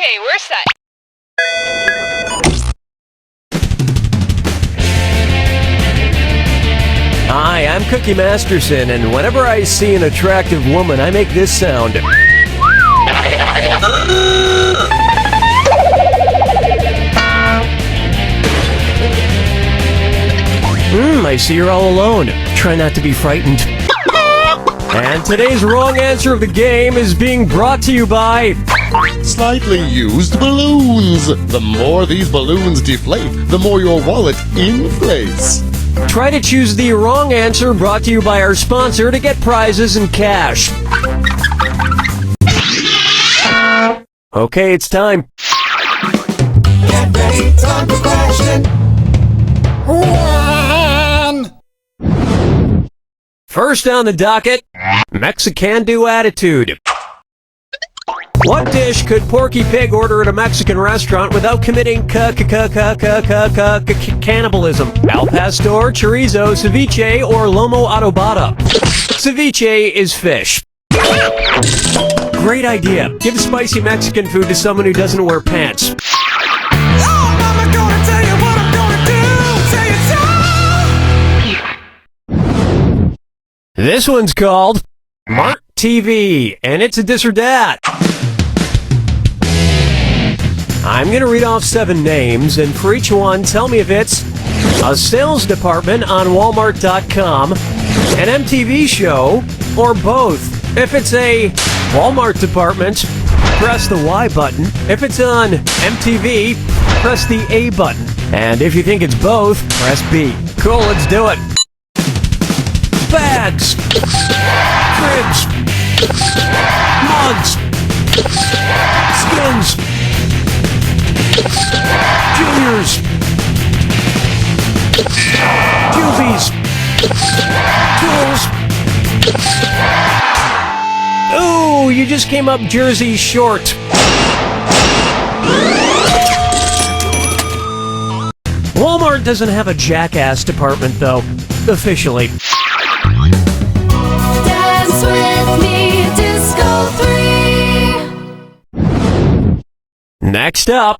Okay, we're set. Hi, I'm Cookie Masterson, and whenever I see an attractive woman, I make this sound. I see you're all alone. Try not to be frightened. And today's wrong answer of the game is being brought to you by... Slightly used balloons. The more these balloons deflate, the more your wallet inflates. Try to choose the wrong answer, brought to you by our sponsor, to get prizes and cash. Okay, it's time. Get ready, time for question 1. First on the docket, Mexican-do attitude. What dish could Porky Pig order at a Mexican restaurant without committing cannibalism? Al pastor, chorizo, ceviche, or lomo adobada? Ceviche is fish. Great idea. Give spicy Mexican food to someone who doesn't wear pants. This one's called Mart TV, and it's a this or dat. I'm going to read off 7 names, and for each one, tell me if it's a sales department on Walmart.com, an MTV show, or both. If it's a Walmart department, press the Y button. If it's on MTV, press the A button. And if you think it's both, press B. Cool, let's do it. Bags, cribs, mugs, skins, juniors, juvies, tools. Ooh, you just came up Jersey short. Walmart doesn't have a jackass department, though, officially. Dance with me, Disco 3. Next up,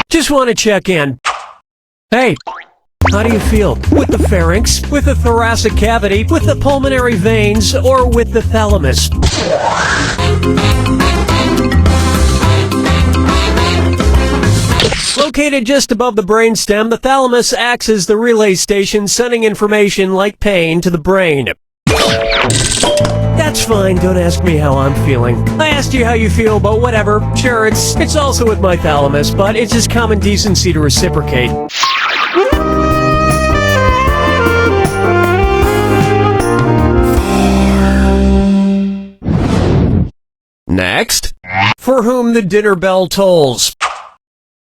just want to check in. Hey, how do you feel? With the pharynx, with the thoracic cavity, with the pulmonary veins, or with the thalamus? Located just above the brainstem, the thalamus acts as the relay station, sending information like pain to the brain. That's fine, don't ask me how I'm feeling. I asked you how you feel, but whatever. Sure, it's also with my thalamus, but it's just common decency to reciprocate. Next, for whom the dinner bell tolls.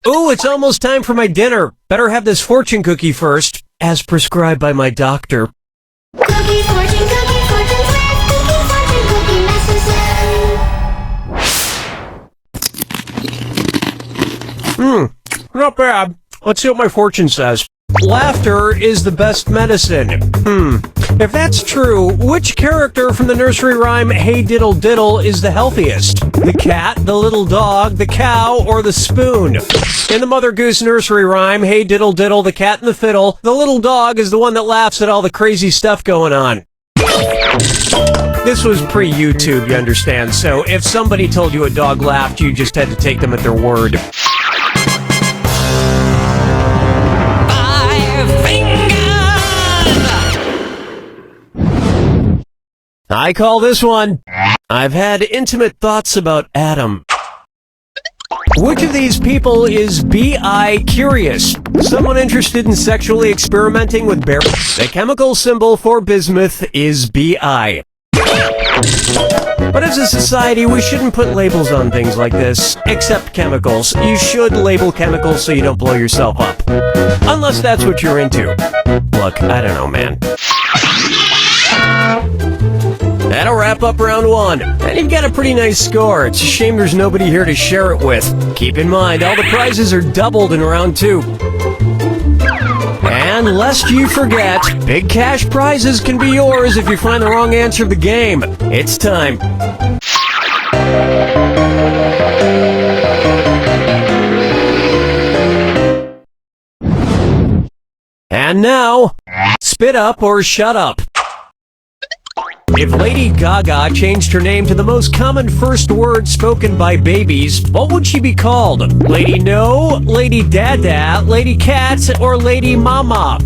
Ooh, it's almost time for my dinner. Better have this fortune cookie first, as prescribed by my doctor. Cookie, fortune sweet. Cookie, fortune cookie, Masterson. Not bad. Let's see what my fortune says. Laughter is the best medicine. If that's true, which character from the nursery rhyme Hey Diddle Diddle is the healthiest? The cat, the little dog, the cow, or the spoon? In the Mother Goose nursery rhyme, Hey Diddle Diddle, the cat and the fiddle, the little dog is the one that laughs at all the crazy stuff going on. This was pre-YouTube, you understand, so if somebody told you a dog laughed, you just had to take them at their word. I call this one, I've had intimate thoughts about Adam. Which of these people is bi-curious? Someone interested in sexually experimenting with berries. The chemical symbol for bismuth is Bi. But as a society, we shouldn't put labels on things like this, except chemicals. You should label chemicals so you don't blow yourself up. Unless that's what you're into. Look, I don't know, man. That'll wrap up round 1. And you've got a pretty nice score. It's a shame there's nobody here to share it with. Keep in mind, all the prizes are doubled in round 2. And lest you forget, big cash prizes can be yours if you find the wrong answer of the game. It's time. And now, spit up or shut up. If Lady Gaga changed her name to the most common first word spoken by babies, what would she be called? Lady No, Lady Dada, Lady Cat, or Lady Mama?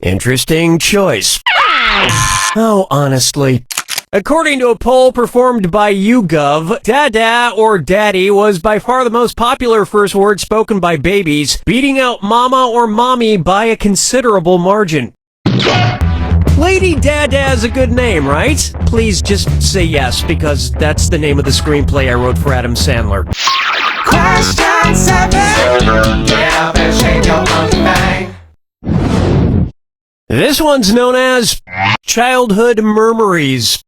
Interesting choice. Oh, honestly. According to a poll performed by YouGov, Dada or Daddy was by far the most popular first word spoken by babies, beating out Mama or Mommy by a considerable margin. Lady Dada is a good name, right? Please just say yes, because that's the name of the screenplay I wrote for Adam Sandler. Question 7. Get up and shake your monkey bang. This one's known as Childhood Murmuries.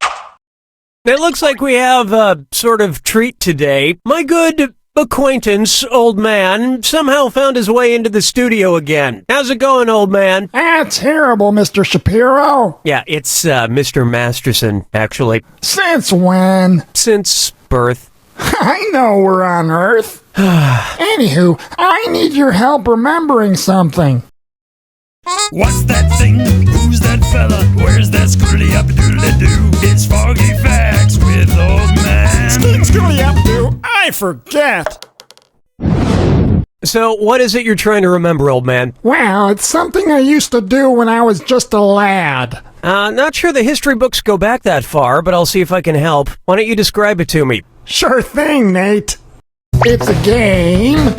It looks like we have a sort of treat today. My good acquaintance, old man, somehow found his way into the studio again. How's it going, old man? Terrible, Mr. Shapiro. Yeah, it's Mr. Masterson, actually. Since when? Since birth. I know we're on Earth. Anywho, I need your help remembering something. What's that thing? Who's that fella? Where's that schooly up doodly doo? It's Foggy Facts with Old Man. Scooty up, do I forget? So, what is it you're trying to remember, old man? Well, it's something I used to do when I was just a lad. Not sure the history books go back that far, but I'll see if I can help. Why don't you describe it to me? Sure thing, Nate. It's a game.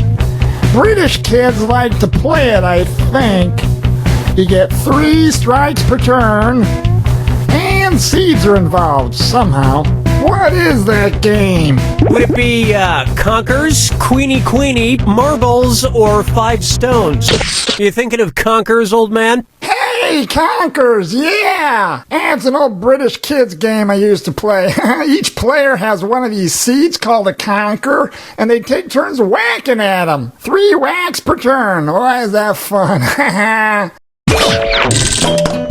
British kids like to play it, I think. You get 3 strikes per turn, and seeds are involved somehow. What is that game? Would it be Conkers, Queenie, Marbles, or 5 Stones? You thinking of Conkers, old man? Hey, Conkers, yeah! That's an old British kids game I used to play. Each player has one of these seeds called a conker, and they take turns whacking at them. 3 whacks per turn. Why is that fun?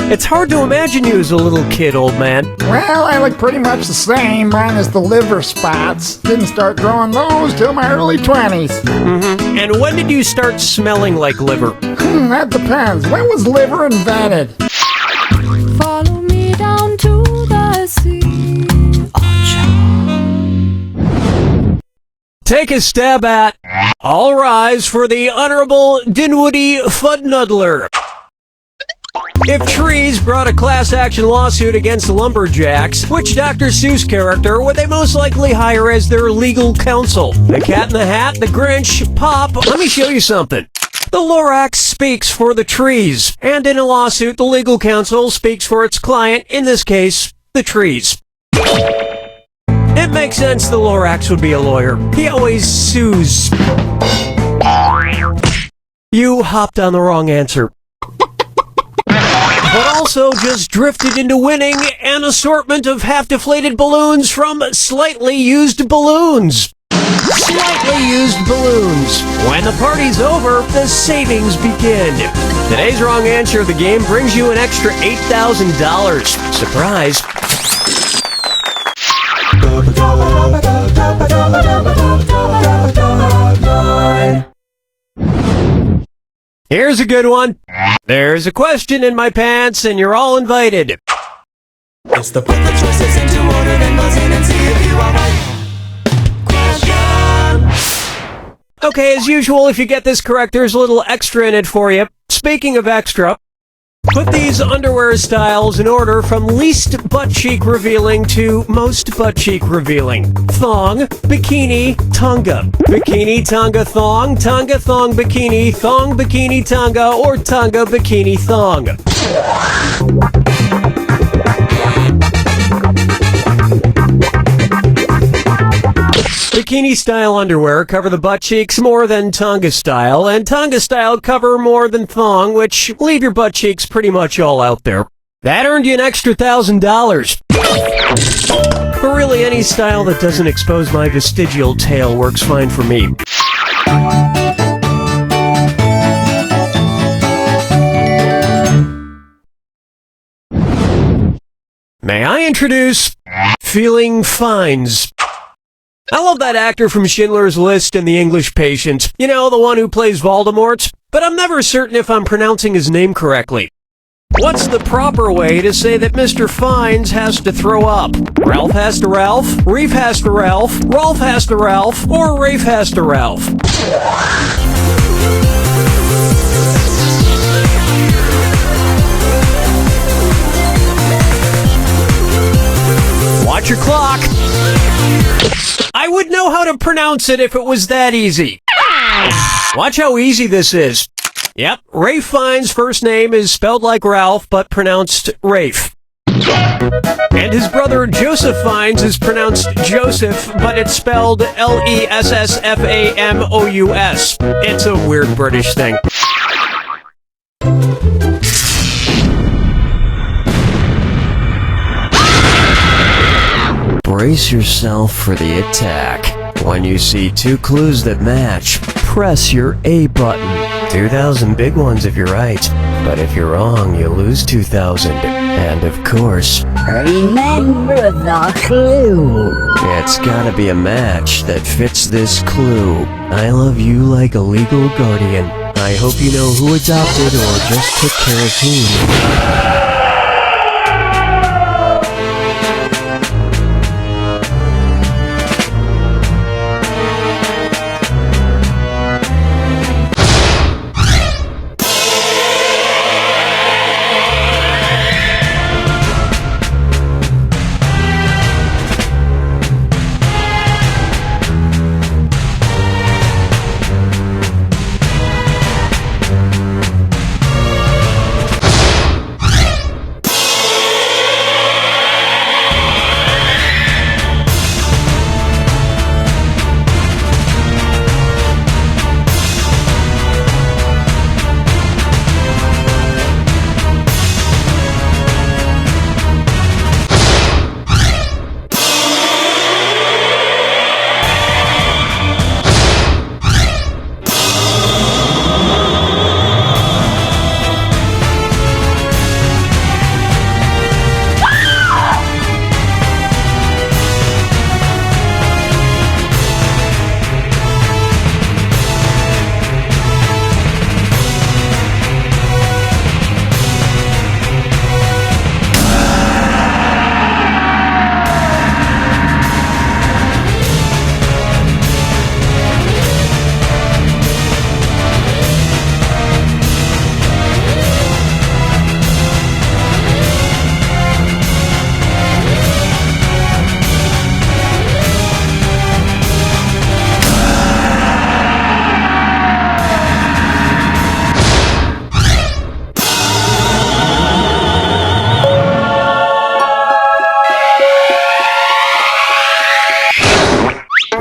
It's hard to imagine you as a little kid, old man. Well, I look pretty much the same, minus the liver spots. Didn't start growing those till my early 20s. And when did you start smelling like liver? That depends. When was liver invented? Follow me down to the sea. Take a stab at All Rise for the Honorable Dinwoody Fudnuddler. If Trees brought a class action lawsuit against the Lumberjacks, which Dr. Seuss character would they most likely hire as their legal counsel? The Cat in the Hat, the Grinch, Pop? Let me show you something. The Lorax speaks for the trees, and in a lawsuit, the legal counsel speaks for its client, in this case, the trees. It makes sense the Lorax would be a lawyer. He always sues. You hopped on the wrong answer. But also just drifted into winning an assortment of half-deflated balloons from Slightly Used Balloons. Slightly used balloons. When the party's over, the savings begin. Today's wrong answer of the game brings you an extra $8,000. Surprise. Here's a good one. There's a question in my pants, and you're all invited. It's the put the choices into order, then buzz in and see if you are right. Question. Okay, as usual, if you get this correct, there's a little extra in it for you. Speaking of extra, put these underwear styles in order from least butt cheek revealing to most butt cheek revealing. Thong, bikini, tanga. Bikini, tanga, thong, bikini, thong, bikini, tanga, or tanga, bikini, thong. Bikini style underwear cover the butt cheeks more than Tonga style, and Tonga style cover more than thong, which leave your butt cheeks pretty much all out there. That earned you an extra $1,000. But really, any style that doesn't expose my vestigial tail works fine for me. May I introduce Feeling Fines. I love that actor from Schindler's List and The English Patient. You know, the one who plays Voldemort. But I'm never certain if I'm pronouncing his name correctly. What's the proper way to say that Mr. Fines has to throw up? Ralph has to Ralph, Reef has to Ralph, Rolf has to Ralph, or Rafe has to Ralph? Watch your clock. I would know how to pronounce it if it was that easy. Watch how easy this is. Yep, Rafe Fiennes' first name is spelled like Ralph, but pronounced Rafe. And his brother Joseph Fiennes is pronounced Joseph, but it's spelled Lessfamous. It's a weird British thing. Brace yourself for the attack. When you see two clues that match, press your A button. 2,000 big ones if you're right, but if you're wrong, you lose 2,000. And of course, remember the clue. It's gotta be a match that fits this clue. I love you like a legal guardian. I hope you know who adopted or just took care of whom.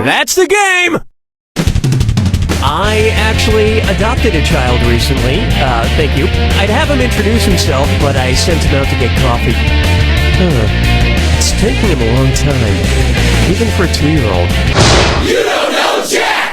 That's the game! I actually adopted a child recently. Thank you. I'd have him introduce himself, but I sent him out to get coffee. It's taking him a long time, even for a 2-year-old. You don't know Jack!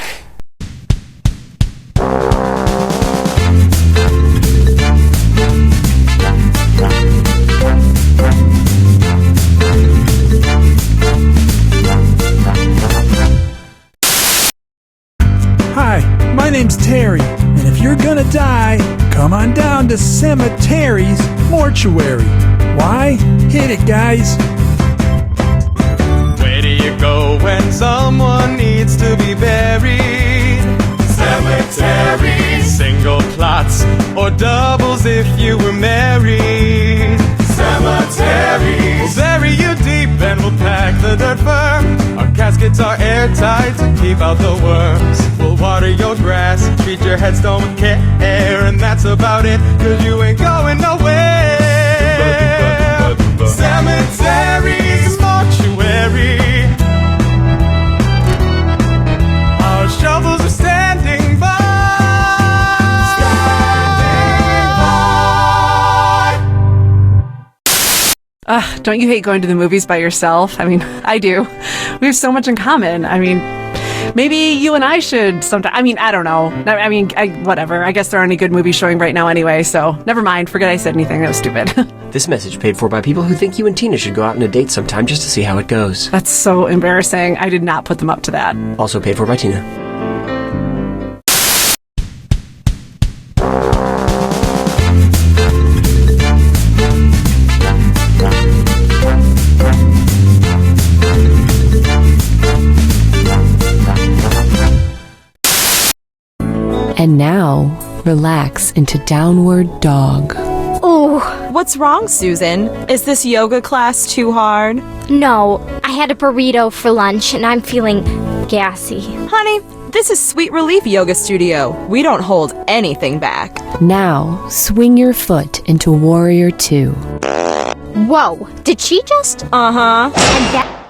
Hi, my name's Terry, and if you're gonna die, come on down to Cemetery's Mortuary. Why? Hit it, guys. Where do you go when someone needs to be buried? Cemetery. Single plots or doubles if you were married. Cemetery. We'll bury you deep and we'll pack the dirt firm. Our caskets are airtight to keep out the worms. We'll water your grass, treat your headstone with care, and that's about it, 'cause you ain't going nowhere. Cemetery's mortuary. Our shovels are standing by. Don't you hate going to the movies by yourself? I mean, I do. We have so much in common. I mean, Maybe you and I should sometime. I mean, I don't know. Whatever. I guess there aren't any good movies showing right now anyway, so never mind. Forget I said anything. That was stupid. This message paid for by people who think you and Tina should go out on a date sometime just to see how it goes. That's so embarrassing. I did not put them up to that. Also paid for by Tina. And now, relax into downward dog. Ooh, What's wrong, Susan? Is this yoga class too hard? no. I had a burrito for lunch and I'm feeling gassy. Honey, this is Sweet Relief Yoga Studio. We don't hold anything back. Now, swing your foot into Warrior 2. Whoa, did she just? Uh-huh. And that